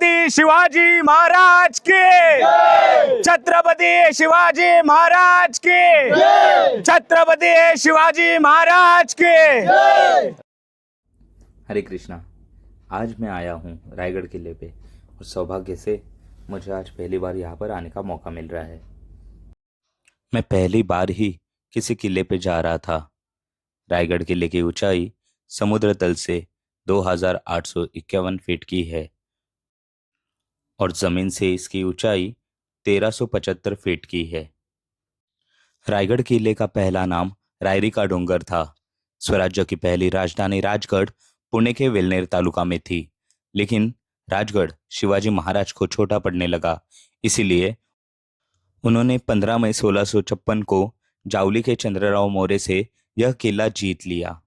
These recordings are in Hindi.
छत्रपति शिवाजी महाराज की, छत्रपति शिवाजी महाराज की, छत्रपति शिवाजी महाराज की। हरे कृष्णा। आज मैं आया हूँ रायगढ़ किले पे और सौभाग्य से मुझे आज पहली बार यहाँ पर आने का मौका मिल रहा है। मैं पहली बार ही किसी किले पे जा रहा था। रायगढ़ किले की ऊंचाई समुद्र तल से 2851 फीट की है और जमीन से इसकी ऊंचाई 1375 फीट की है। रायगढ़ किले का पहला नाम रायरी का डोंगर था। स्वराज्य की पहली राजधानी राजगढ़ पुणे के वेलनेर तालुका में थी, लेकिन राजगढ़ शिवाजी महाराज को छोटा पड़ने लगा। इसीलिए उन्होंने 15 मई 1656 को जावली के चंद्रराव मौर्य से यह किला जीत लिया।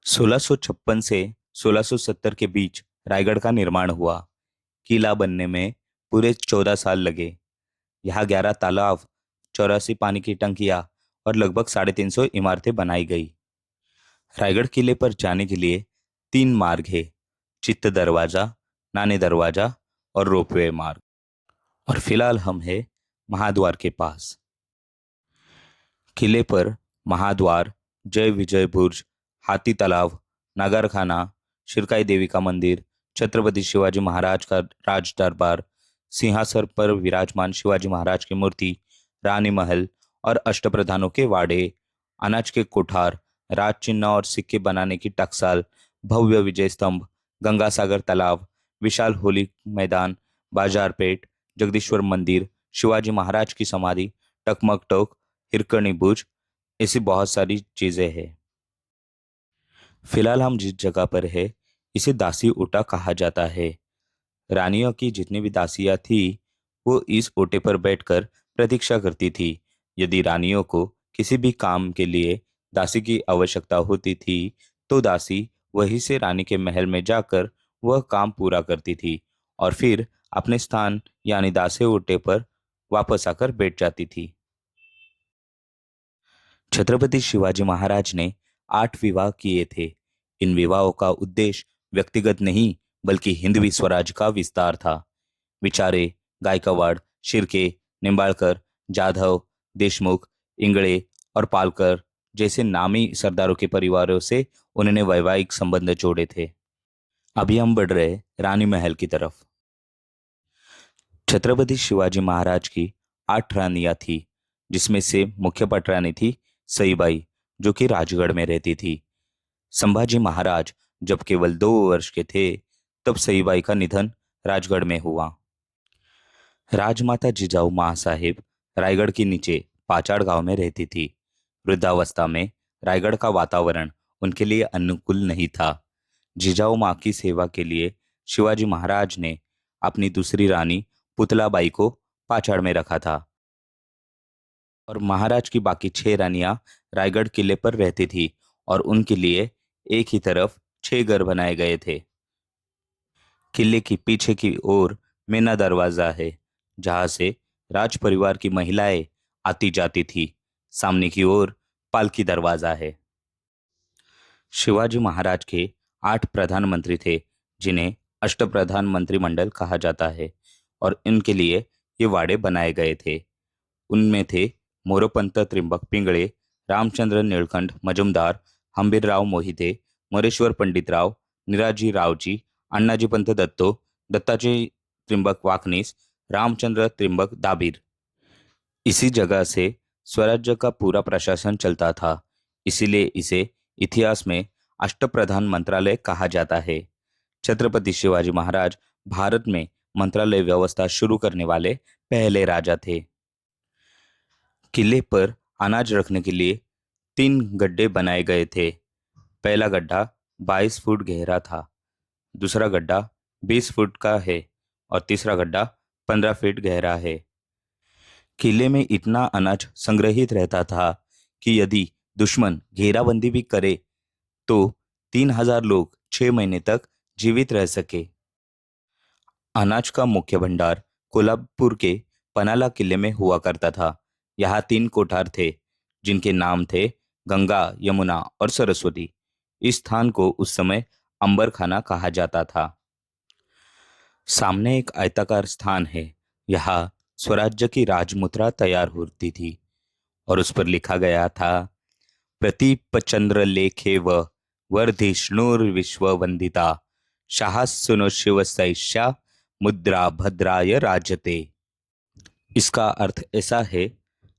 1656 से 1670 के बीच रायगढ़ का निर्माण हुआ। किला बनने में पूरे 14 साल लगे। यहाँ 11 तालाब, 84 पानी की टंकियां और लगभग 350 इमारतें बनाई गई। रायगढ़ किले पर जाने के लिए 3 मार्ग है: चित्त दरवाजा, नाने दरवाजा और रोपवे मार्ग। और फिलहाल हम हैं महाद्वार के पास। किले पर महाद्वार, जय विजय बुर्ज, हाथी तालाब, नागरखाना, शिरकाई देवी का मंदिर, छत्रपति शिवाजी महाराज का राज दरबार, सिंहासन पर विराजमान शिवाजी महाराज की मूर्ति, रानी महल और अष्टप्रधानों के वाड़े, अनाज के कोठार, राज चिन्ह और सिक्के बनाने की टकसाल, भव्य विजय स्तंभ, गंगा सागर तालाब, विशाल होली मैदान, बाजार पेट, जगदीश्वर मंदिर, शिवाजी महाराज की समाधि, टकमक टोक, हिरकणी बुर्ज, ऐसी बहुत सारी चीजें हैं। फिलहाल हम जिस जगह पर है इसे दासी ओटा कहा जाता है। रानियों की जितनी भी दासियां थी वो इस ओटे पर बैठकर प्रतीक्षा करती थी। यदि रानियों को किसी भी काम के लिए दासी की आवश्यकता होती थी तो दासी वहीं से रानी के महल में जाकर वह काम पूरा करती थी और फिर अपने स्थान यानी दासे ओटे पर वापस आकर बैठ जाती थी। छत्रपति शिवाजी महाराज ने 8 विवाह किए थे। इन विवाहों का उद्देश्य व्यक्तिगत नहीं बल्कि हिंदवी स्वराज का विस्तार था। विचारे, गायकवाड़, शिर्के, निंबाळकर, जाधव, देशमुख, इंगळे और पालकर जैसे नामी सरदारों के परिवारों से उन्होंने वैवाहिक संबंध जोड़े थे। अभी हम बढ़ रहे रानी महल की तरफ। छत्रपति शिवाजी महाराज की 8 रानियां थी, जिसमें से मुख्य पटरानी थी सईबाई, जो कि राजगढ़ में रहती थी। संभाजी महाराज जब केवल 2 वर्ष के थे तब सईबाई का निधन राजगढ़ में हुआ। राजमाता जिजाऊ महासाहेब रायगढ़ के नीचे पाचाड़ गांव में रहती थी। वृद्धावस्था में रायगढ़ का वातावरण उनके लिए अनुकूल नहीं था। जिजाऊ माँ की सेवा के लिए शिवाजी महाराज ने अपनी दूसरी रानी पुतलाबाई को पाचाड़ में रखा था और महाराज की बाकी 6 रानियां रायगढ़ किले पर रहती थी और उनके लिए एक ही तरफ 6 घर बनाए गए थे। किले की पीछे की ओर मेना दरवाजा है, जहां से राज परिवार की महिलाएं आती जाती थी। सामने की ओर पालकी दरवाजा है। शिवाजी महाराज के 8 प्रधानमंत्री थे, जिन्हें अष्टप्रधान मंत्रिमंडल कहा जाता है और इनके लिए ये वाड़े बनाए गए थे। उनमें थे मोरोपंत त्रिंबक पिंगळे, रामचंद्र नीलकंठ मजुमदार, हंबीरराव मोहिते, मोरेश्वर पंडितराव, निराजी रावजी, अण्णाजी पंत दत्तो, दत्ताजी त्रिंबक वाकनीस, रामचंद्र त्रिंबक दाबीर। इसी जगह से स्वराज्य का पूरा प्रशासन चलता था, इसीलिए इसे इतिहास में अष्टप्रधान मंत्रालय कहा जाता है। छत्रपति शिवाजी महाराज भारत में मंत्रालय व्यवस्था शुरू करने वाले पहले राजा थे। किले पर अनाज रखने के लिए 3 गड्ढे बनाए गए थे। पहला गड्ढा 22 फुट गहरा था, दूसरा गड्ढा 20 फुट का है और तीसरा गड्ढा 15 फीट गहरा है। किले में इतना अनाज संग्रहित रहता था कि यदि दुश्मन घेराबंदी भी करे तो 3000 लोग 6 महीने तक जीवित रह सके। अनाज का मुख्य भंडार कोल्हापुर के पनाला किले में हुआ करता था। यहाँ 3 कोठार थे, जिनके नाम थे गंगा, यमुना और सरस्वती। इस स्थान को उस समय अंबर खाना कहा जाता था। सामने एक आयताकार स्थान है। यहाँ स्वराज्य की राजमुद्रा तैयार होती थी और उस पर लिखा गया था, प्रतीप चंद्र लेखे व वर्धिष्णुर विश्व वंदिता शाहसुनो शिव सैष्या मुद्रा भद्राय राजते। इसका अर्थ ऐसा है,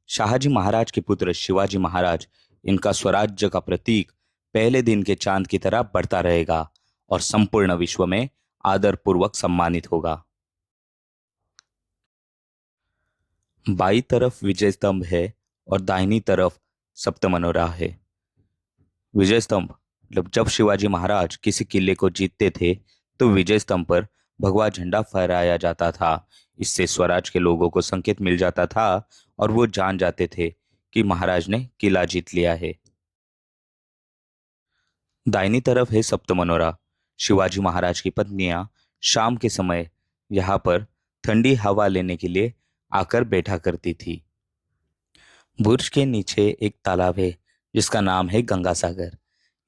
शाहजी महाराज के पुत्र शिवाजी महाराज, इनका स्वराज्य का प्रतीक पहले दिन के चांद की तरह बढ़ता रहेगा और संपूर्ण विश्व में आदर पूर्वक सम्मानित होगा। बाई तरफ विजय स्तंभ है और दाहिनी तरफ सप्तमनोरा है। विजय स्तंभ मतलब जब शिवाजी महाराज किसी किले को जीतते थे तो विजय स्तंभ पर भगवा झंडा फहराया जाता था। इससे स्वराज के लोगों को संकेत मिल जाता था और वो जान जाते थे कि महाराज ने किला जीत लिया है। दाहिनी तरफ है सप्तमनोरा। शिवाजी महाराज की पत्नियां शाम के समय यहाँ पर ठंडी हवा लेने के लिए आकर बैठा करती थी। बुर्ज के नीचे एक तालाब है जिसका नाम है गंगा सागर।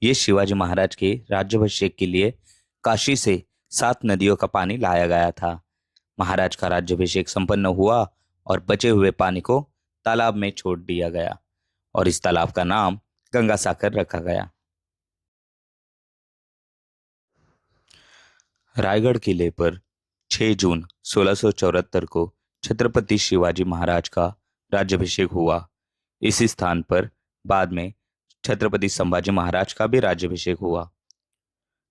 ये शिवाजी महाराज के राज्याभिषेक के लिए काशी से 7 नदियों का पानी लाया गया था। महाराज का राज्याभिषेक संपन्न हुआ और बचे हुए पानी को तालाब में छोड़ दिया गया और इस तालाब का नाम गंगा सागर रखा गया। रायगढ़ किले पर 6 जून 1674 को छत्रपति शिवाजी महाराज का राज्याभिषेक हुआ। इसी स्थान पर बाद में छत्रपति संभाजी महाराज का भी राज्याभिषेक हुआ।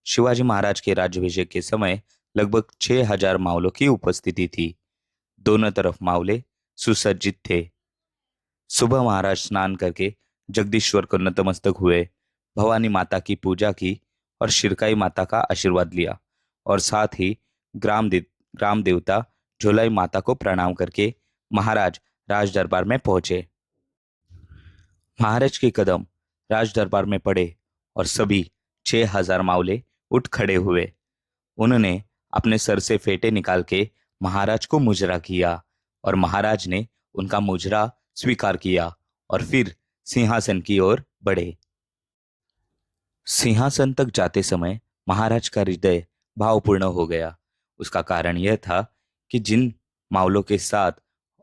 शिवाजी महाराज के राज्याभिषेक के समय लगभग 6000 मावलों की उपस्थिति थी। दोनों तरफ मावले सुसज्जित थे। सुबह महाराज स्नान करके जगदीश्वर को नतमस्तक हुए, भवानी माता की पूजा की और शिरकाई माता का आशीर्वाद लिया और साथ ही ग्राम देवता झोलाई माता को प्रणाम करके महाराज राज दरबार में पहुंचे। महाराज के कदम राज दरबार में पड़े और सभी 6000 मावले उठ खड़े हुए। उन्होंने अपने सर से फेंटे निकाल के महाराज को मुजरा किया और महाराज ने उनका मुजरा स्वीकार किया और फिर सिंहासन की ओर बढ़े। सिंहासन तक जाते समय महाराज का हृदय भावपूर्ण हो गया। उसका कारण यह था कि जिन मावलों के साथ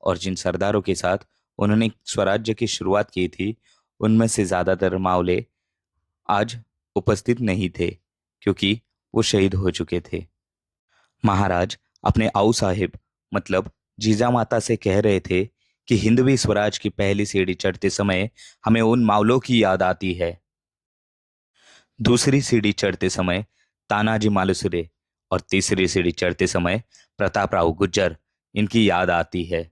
और जिन सरदारों के साथ उन्होंने स्वराज्य की शुरुआत की थी, उनमें से ज्यादातर मावले आज उपस्थित नहीं थे क्योंकि वो शहीद हो चुके थे। महाराज अपने आऊ साहिब मतलब जीजा माता से कह रहे थे कि हिंदवी स्वराज की पहली सीढ़ी चढ़ते समय हमें उन मावलों की याद आती है। दूसरी सीढ़ी चढ़ते समय तानाजी मालुसरे और तीसरी सीढ़ी चढ़ते समय प्रताप राव गुर्जर इनकी याद आती है।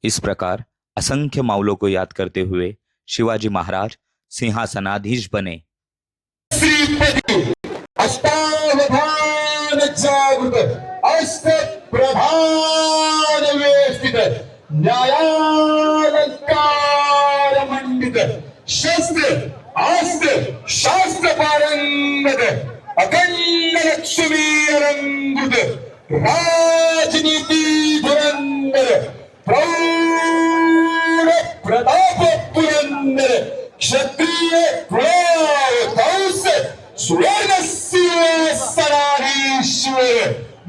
इस प्रकार असंख्य मावलों को याद करते हुए शिवाजी महाराज सिंहासनाधीश बने। श्रीपति अष्टावधान जागृत अष्ट प्रधान वेष्टित न्यायालंकार मंडित शस्त्र अस्त्र शास्त्र पारंगत अखंड लक्ष्मी रंगुत राजनीति धुरंधर प्रौढ़ प्रताप पुरंदर क्षत्रिय कुलावतांस स्वर्गस्य सराधीश्वर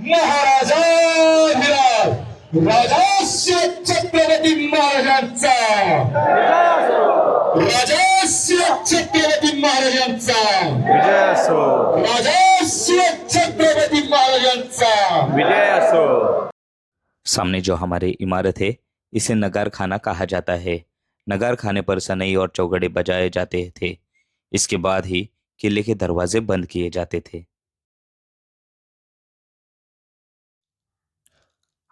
महाराजाधिराज राजास्य छत्रपती महाराजांचा राजास्य छत्रपती महाराजांचा विजय असो, राजास्य छत्रपती महाराजांचा विजय असो। सामने जो हमारी इमारत है इसे नगार खाना कहा जाता है। नगार खाने पर सनई और चौगड़े बजाए जाते थे। इसके बाद ही किले के दरवाजे बंद किए जाते थे।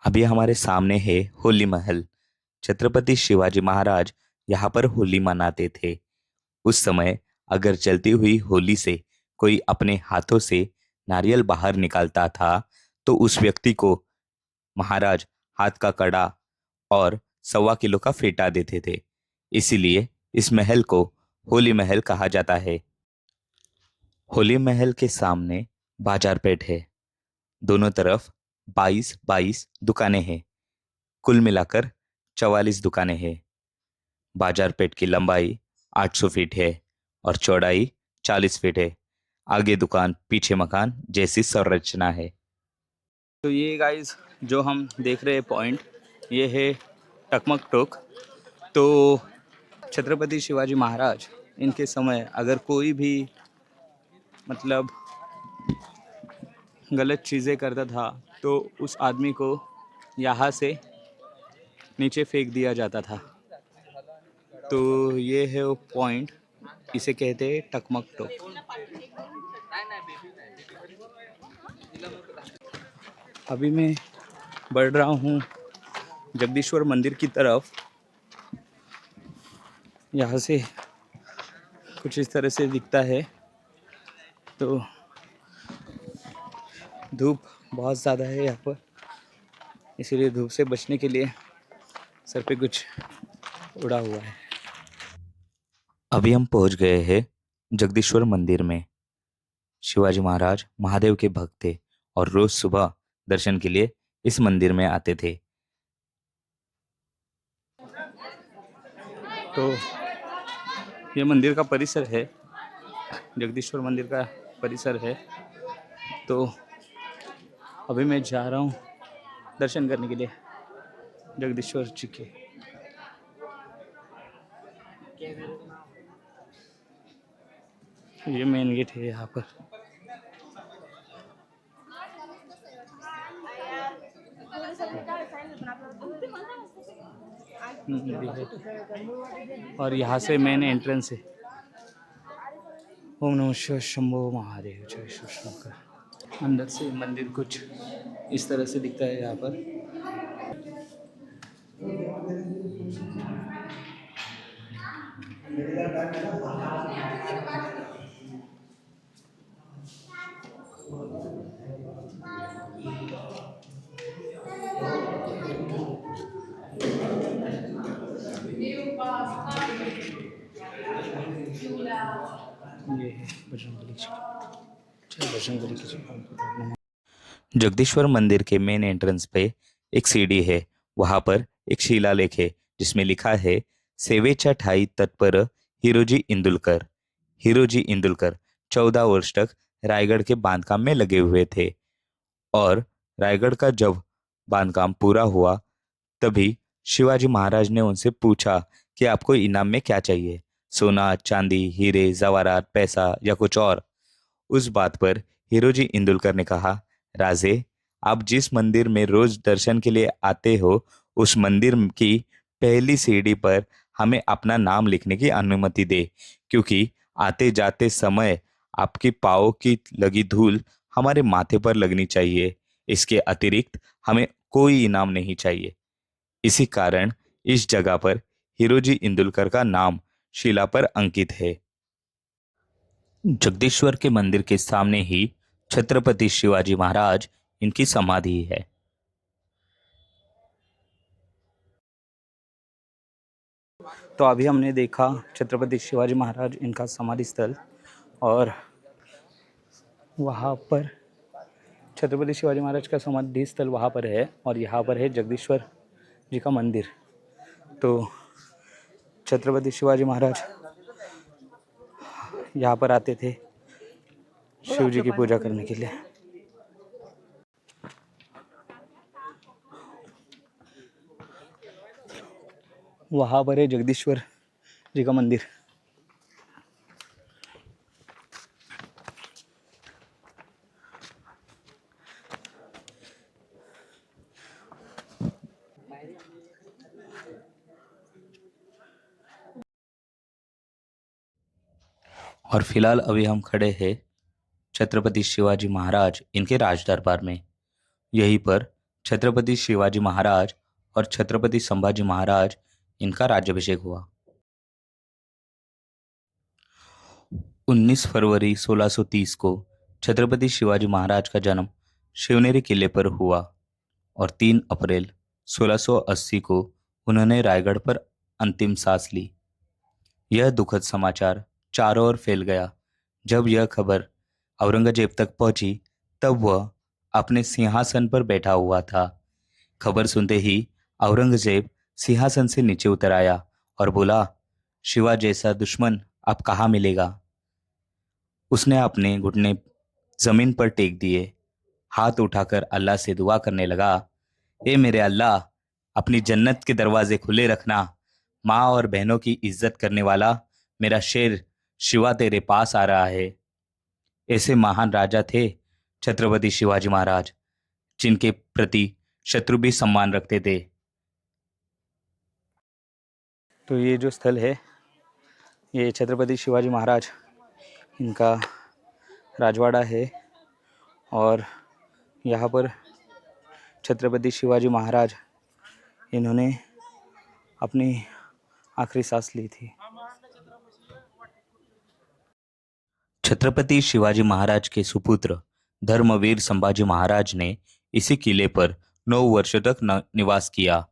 अभी हमारे सामने है होली महल। छत्रपति शिवाजी महाराज यहाँ पर होली मनाते थे। उस समय अगर जलती हुई होली से कोई अपने हाथों से नारियल बाहर निकालता था तो उस व्यक्ति को महाराज हाथ का कड़ा और 1.25 किलो का फेटा देते थे। इसीलिए इस महल को होली महल कहा जाता है। होली महल के सामने बाजार पेठ है। दोनों तरफ 22 दुकानें हैं। कुल मिलाकर 44 दुकानें हैं। बाजार पेठ की लंबाई 800 फीट है और चौड़ाई 40 फीट है। आगे दुकान पीछे मकान जैसी संरचना है। तो ये गाइस जो हम देख रहे हैं पॉइंट, ये है टकमक टोक। तो छत्रपति शिवाजी महाराज इनके समय अगर कोई भी मतलब गलत चीज़ें करता था तो उस आदमी को यहाँ से नीचे फेंक दिया जाता था। तो ये है वो पॉइंट, इसे कहते हैं टकमक टोक। अभी मैं बढ़ रहा हूँ जगदीश्वर मंदिर की तरफ। यहाँ से कुछ इस तरह से दिखता है। तो धूप बहुत ज़्यादा है यहाँ पर, इसीलिए धूप से बचने के लिए सर पे कुछ उड़ा हुआ है। अभी हम पहुंच गए हैं जगदीश्वर मंदिर में। शिवाजी महाराज महादेव के भक्त थे और रोज सुबह दर्शन के लिए इस मंदिर में आते थे। तो ये मंदिर का परिसर है, जगदीश्वर मंदिर का परिसर है। तो अभी मैं जा रहा हूँ दर्शन करने के लिए जगदीश्वर जी के। ये मेन गेट है यहाँ पर। और यहाँ से मेन एंट्रेंस है। ओम नमः शिवाय शंभो महादेव जय शिव शंकर। अंदर से मंदिर कुछ इस तरह से दिखता है यहाँ पर। ये है बजरंगबली जी, जय बजरंगबली की जय। जगदीश्वर मंदिर के मेन एंट्रेंस पे एक सीढ़ी है, वहां पर एक शिलालेख है जिसमें लिखा है सेवेच्या ठाई तत्पर हिरोजी इंदुलकर। हिरोजी इंदुलकर 14 वर्ष तक रायगढ़ के बांधकाम में लगे हुए थे और रायगढ़ का जब बांधकाम पूरा हुआ तभी शिवाजी महाराज ने उनसे पूछा कि आपको इनाम में क्या चाहिए, सोना, चांदी, हीरे, जवाहरात, पैसा या कुछ और। उस बात पर हिरोजी इंदुलकर ने कहा, राजे, आप जिस मंदिर में रोज दर्शन के लिए आते हो उस मंदिर की पहली सीढ़ी पर हमें अपना नाम लिखने की अनुमति दे, क्योंकि आते जाते समय आपकी पाँव की लगी धूल हमारे माथे पर लगनी चाहिए। इसके अतिरिक्त हमें कोई इनाम नहीं चाहिए। इसी कारण इस जगह पर हिरोजी इंदुलकर का नाम शिला पर अंकित है। जगदीश्वर के मंदिर के सामने ही छत्रपति शिवाजी महाराज इनकी समाधि है। तो अभी हमने देखा छत्रपति शिवाजी महाराज इनका समाधि स्थल, और वहाँ पर छत्रपति शिवाजी महाराज का समाधि स्थल वहाँ पर है, और यहाँ पर है जगदीश्वर जी का मंदिर। तो छत्रपति शिवाजी महाराज यहाँ पर आते थे शिव जी की पूजा करने के लिए। वहाँ पर है जगदीश्वर जी का मंदिर। और फिलहाल अभी हम खड़े हैं छत्रपति शिवाजी महाराज इनके राज दरबार में। यहीं पर छत्रपति शिवाजी महाराज और छत्रपति संभाजी महाराज इनका राज्याभिषेक हुआ। 19 फरवरी 1630 को छत्रपति शिवाजी महाराज का जन्म शिवनेरी किले पर हुआ और 3 अप्रैल 1680 को उन्होंने रायगढ़ पर अंतिम सांस ली। यह दुखद समाचार चारों ओर फैल गया। जब यह खबर औरंगजेब तक पहुंची तब वह अपने सिंहासन पर बैठा हुआ था। खबर सुनते ही औरंगजेब सिंहासन से नीचे उतर आया और बोला, शिवा जैसा दुश्मन अब कहाँ मिलेगा। उसने अपने घुटने जमीन पर टेक दिए हाथ उठाकर अल्लाह से दुआ करने लगा, ए मेरे अल्लाह, अपनी जन्नत के दरवाजे खुले रखना। माँ और बहनों की इज्जत करने वाला मेरा शेर शिवा तेरे पास आ रहा है। ऐसे महान राजा थे छत्रपति शिवाजी महाराज, जिनके प्रति शत्रु भी सम्मान रखते थे। तो ये जो स्थल है, ये छत्रपति शिवाजी महाराज इनका राजवाड़ा है और यहाँ पर छत्रपति शिवाजी महाराज इन्होंने अपनी आखिरी सांस ली थी। छत्रपति शिवाजी महाराज के सुपुत्र धर्मवीर संभाजी महाराज ने इसी किले पर 9 वर्षों तक निवास किया।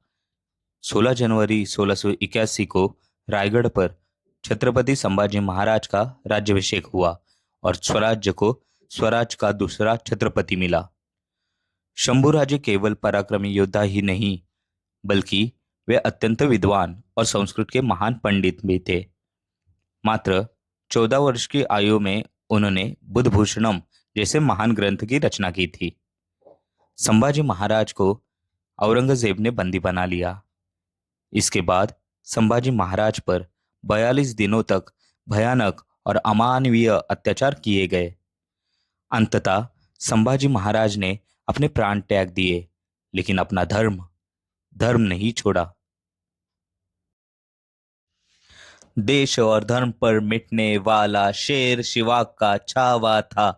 16 जनवरी 1681 को रायगढ़ पर छत्रपति संभाजी महाराज का राज्याभिषेक हुआ और स्वराज्य को स्वराज का दूसरा छत्रपति मिला। शंभूराजे केवल पराक्रमी योद्धा ही नहीं, बल्कि वे अत्यंत विद्वान और संस्कृत के महान पंडित भी थे। मात्र 14 वर्ष की आयु में उन्होंने बुद्धभूषणम जैसे महान ग्रंथ की रचना की थी। संभाजी महाराज को औरंगजेब ने बंदी बना लिया। इसके बाद संभाजी महाराज पर 42 दिनों तक भयानक और अमानवीय अत्याचार किए गए। अंततः संभाजी महाराज ने अपने प्राण त्याग दिए, लेकिन अपना धर्म नहीं छोड़ा। देश और धर्म पर मिटने वाला शेर शिवा का छावा था।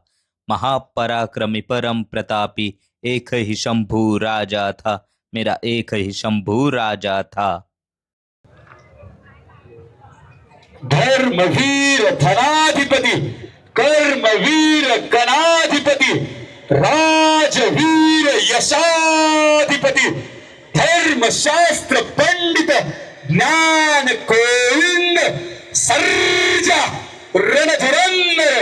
महापराक्रमी परम प्रतापी एक ही शंभू राजा था, मेरा एक ही शंभू राजा था। धर्मवीर धनाधिपति, कर्मवीर गणाधिपति, राजवीर यशाधिपति, धर्मशास्त्र पंडित, ज्ञान कोविंद, सर्जा रणधुरंधर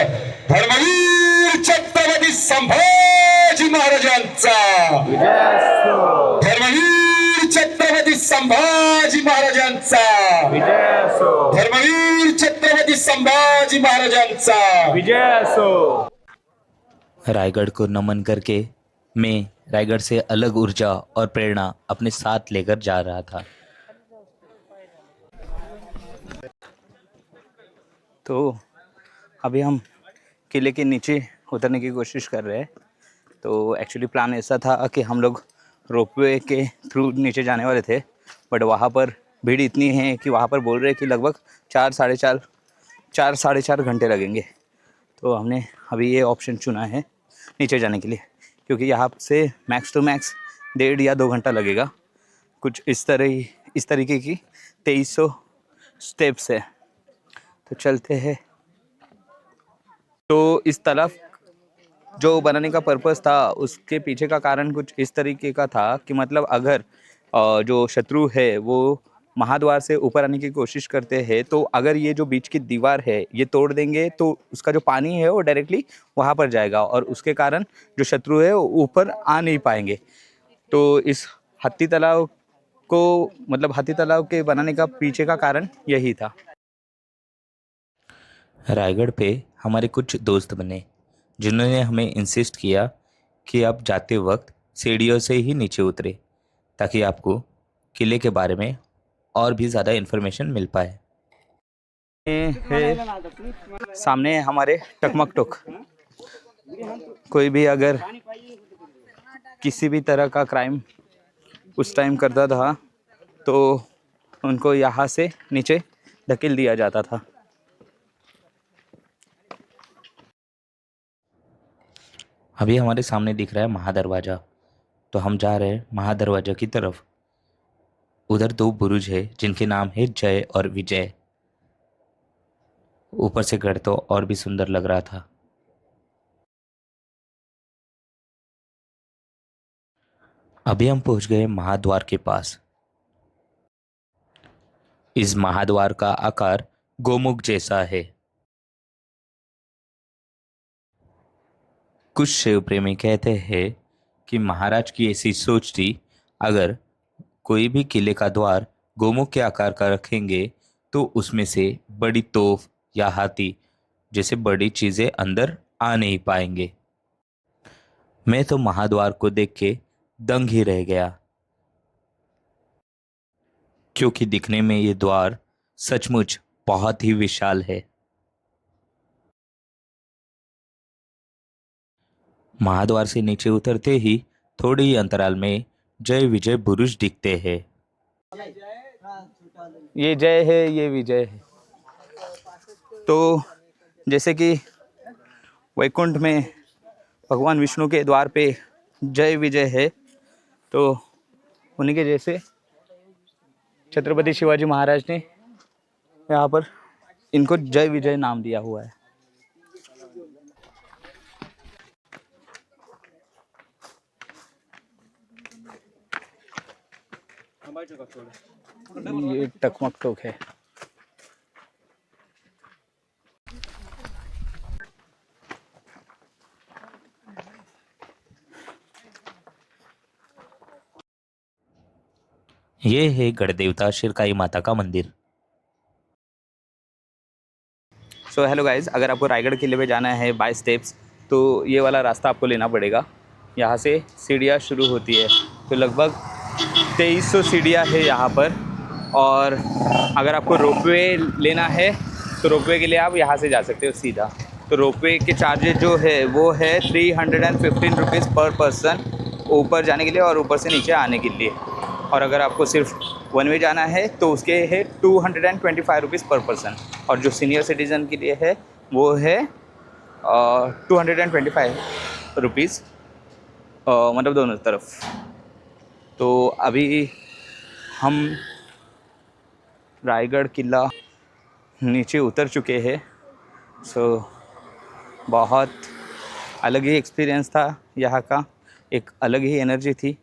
धर्मवीर छत्रपती संभाजी महाराजांचा, धर्मवीर छत्रपती संभाजी महाराजांचा, धर्मवीर छत्रपती संभाजी महाराजांचा विजय असो। रायगढ़ को नमन करके मैं रायगढ़ से अलग ऊर्जा और प्रेरणा अपने साथ लेकर जा रहा था। तो अभी हम किले के नीचे उतरने की कोशिश कर रहे हैं। तो एक्चुअली प्लान ऐसा था कि हम लोग रोपवे के थ्रू नीचे जाने वाले थे, बट वहाँ पर भीड़ इतनी है कि वहाँ पर बोल रहे हैं कि लगभग 4 साढ़े 4 घंटे लगेंगे। तो हमने अभी ये ऑप्शन चुना है नीचे जाने के लिए, क्योंकि यहाँ से मैक्स टू मैक्स 1.5 या 2 घंटा लगेगा। कुछ इस तरीके की 2300 स्टेप्स है। तो चलते हैं। तो इस तालाब जो बनाने का पर्पस था, उसके पीछे का कारण कुछ इस तरीके का था कि मतलब अगर जो शत्रु है वो महाद्वार से ऊपर आने की कोशिश करते हैं, तो अगर ये जो बीच की दीवार है ये तोड़ देंगे तो उसका जो पानी है वो डायरेक्टली वहाँ पर जाएगा और उसके कारण जो शत्रु है वो ऊपर आ नहीं पाएंगे। तो इस हाथी तालाब के बनाने का पीछे का कारण यही था। रायगढ़ पे हमारे कुछ दोस्त बने, जिन्होंने हमें इंसिस्ट किया कि आप जाते वक्त सीढ़ियों से ही नीचे उतरे, ताकि आपको किले के बारे में और भी ज़्यादा इन्फॉर्मेशन मिल पाए। सामने हमारे टकमक टोक। कोई भी अगर किसी भी तरह का क्राइम उस टाइम करता था तो उनको यहाँ से नीचे धकेल दिया जाता था। अभी हमारे सामने दिख रहा है महादरवाजा, तो हम जा रहे हैं महादरवाजा की तरफ। उधर 2 बुरुज है जिनके नाम है जय और विजय। ऊपर से गढ़ तो और भी सुंदर लग रहा था। अभी हम पहुंच गए महाद्वार के पास। इस महाद्वार का आकार गोमुख जैसा है। कुछ शिव प्रेमी कहते हैं कि महाराज की ऐसी सोच थी, अगर कोई भी किले का द्वार गोमुख के आकार का रखेंगे तो उसमें से बड़ी तोप या हाथी जैसे बड़ी चीजें अंदर आ नहीं पाएंगे। मैं तो महाद्वार को देख के दंग ही रह गया, क्योंकि दिखने में ये द्वार सचमुच बहुत ही विशाल है। महाद्वार से नीचे उतरते ही थोड़े ही अंतराल में जय विजय बुरुज दिखते हैं। ये जय है, ये विजय है। तो जैसे कि वैकुंठ में भगवान विष्णु के द्वार पे जय विजय है, तो उन्हीं के जैसे छत्रपति शिवाजी महाराज ने यहाँ पर इनको जय विजय नाम दिया हुआ है। ये टकमक टोक है। ये है गढ़देवता शिरकाई माता का मंदिर। सो हेलो गाइज, अगर आपको रायगढ़ किले पे जाना है बाय स्टेप्स, तो ये वाला रास्ता आपको लेना पड़ेगा। यहाँ से सीढ़ियाँ शुरू होती है, तो लगभग 2300 सीढ़ियाँ है यहाँ पर। और अगर आपको रोपवे लेना है तो रोपवे के लिए आप यहाँ से जा सकते हो सीधा। तो रोपवे के चार्जेस जो है वो है 315 रुपीज़ पर पर्सन ऊपर जाने के लिए और ऊपर से नीचे आने के लिए। और अगर आपको सिर्फ वन वे जाना है तो उसके है 225 रुपीज़ पर पर्सन। और जो सीनियर सिटीज़न के लिए है वो है 225 रुपीज़, मतलब दोनों तरफ। तो अभी हम रायगढ़ किला नीचे उतर चुके हैं। सो बहुत अलग ही एक्सपीरियंस था यहाँ का, एक अलग ही एनर्जी थी।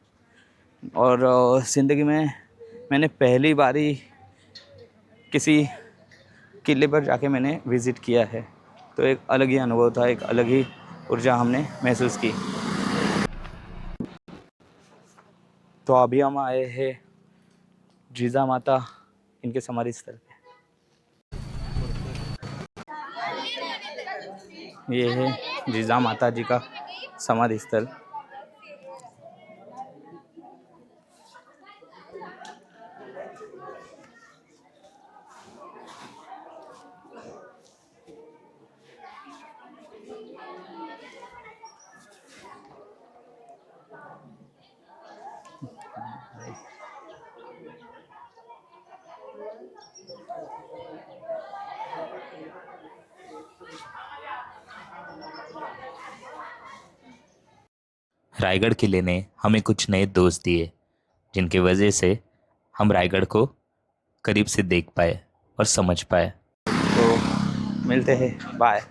और ज़िंदगी में मैंने पहली बारी किसी किले पर जाके मैंने विज़िट किया है, तो एक अलग ही अनुभव था, एक अलग ही ऊर्जा हमने महसूस की। तो अभी हम आए हैं जीजा माता इनके समाधि स्थल पे। ये है जीजा माता जी का समाधि स्थल। रायगढ़ किले ने हमें कुछ नए दोस्त दिए, जिनकी वजह से हम रायगढ़ को करीब से देख पाए और समझ पाए। तो मिलते हैं, बाय।